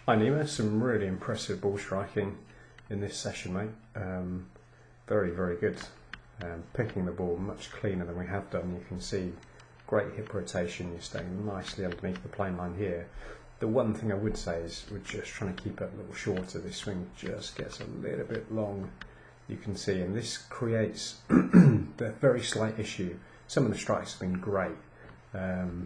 Hi Nima, some really impressive ball striking in this session, mate. Very, very good. Picking the ball much cleaner than we have done. You can see great hip rotation. You're staying nicely underneath the plane line here. The one thing I would say is we're just trying to keep it a little shorter. This swing just gets a little bit long, you can see, and this creates the very slight issue. Some of the strikes have been great,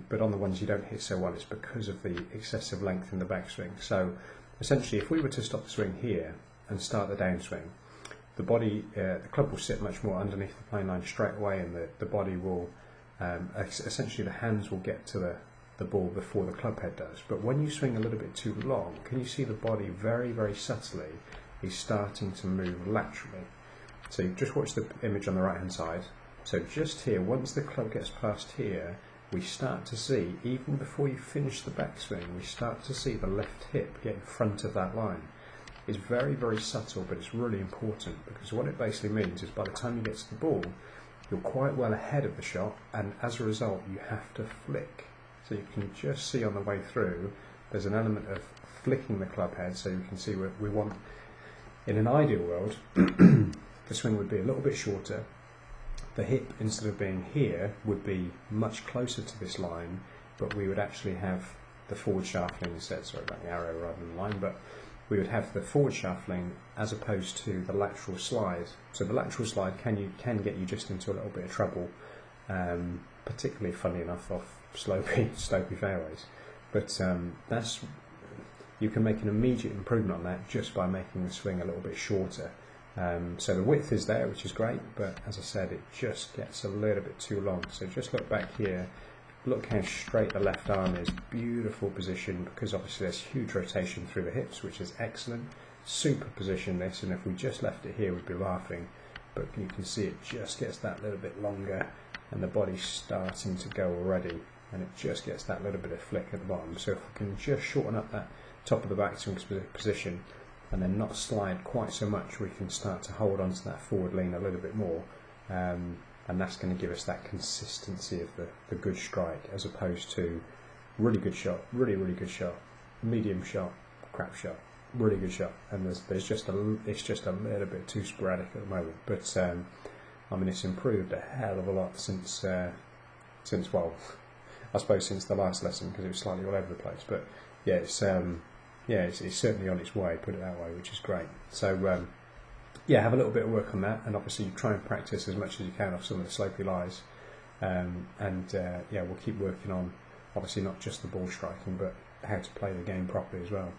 but on the ones you don't hit so well, it's because of the excessive length in the backswing. So essentially, if we were to stop the swing here and start the downswing, the body, the club will sit much more underneath the plane line straight away, and the body will, essentially the hands will get to the ball before the club head does. But when you swing a little bit too long, can you see the body very, very subtly is starting to move laterally? So you just watch the image on the right hand side. So just here, once the club gets past here, we start to see, even before you finish the backswing, we start to see the left hip get in front of that line. It's very, very subtle, but it's really important, because what it basically means is by the time you get to the ball, you're quite well ahead of the shot, and as a result, you have to flick. So you can just see on the way through, there's an element of flicking the club head, so you can see we want, in an ideal world, the swing would be a little bit shorter. The hip, instead of being here, would be much closer to this line, but we would actually have the forward shafting instead. Sorry about the arrow rather than the line, but we would have the forward shafting as opposed to the lateral slide. So the lateral slide can get you just into a little bit of trouble, particularly, funny enough, off slopey fairways. But you can make an immediate improvement on that just by making the swing a little bit shorter. So the width is there, which is great, but as I said, it just gets a little bit too long. So just look back here, look how straight the left arm is, beautiful position, because obviously there's huge rotation through the hips, which is excellent. Super position this, and if we just left it here, we'd be laughing, but you can see it just gets that little bit longer, and the body's starting to go already, and it just gets that little bit of flick at the bottom. So if we can just shorten up that top of the backswing position, and then not slide quite so much, we can start to hold on to that forward lean a little bit more, and that's going to give us that consistency of the good strike, as opposed to really good shot, really, really good shot, medium shot, crap shot, really good shot, and it's just a little bit too sporadic at the moment. But I mean, it's improved a hell of a lot since well, I suppose since the last lesson, because it was slightly all over the place. But yeah, it's certainly on its way, put it that way, which is great. So yeah, have a little bit of work on that, and obviously try and practice as much as you can off some of the slopey lies, yeah, we'll keep working on obviously not just the ball striking, but how to play the game properly as well.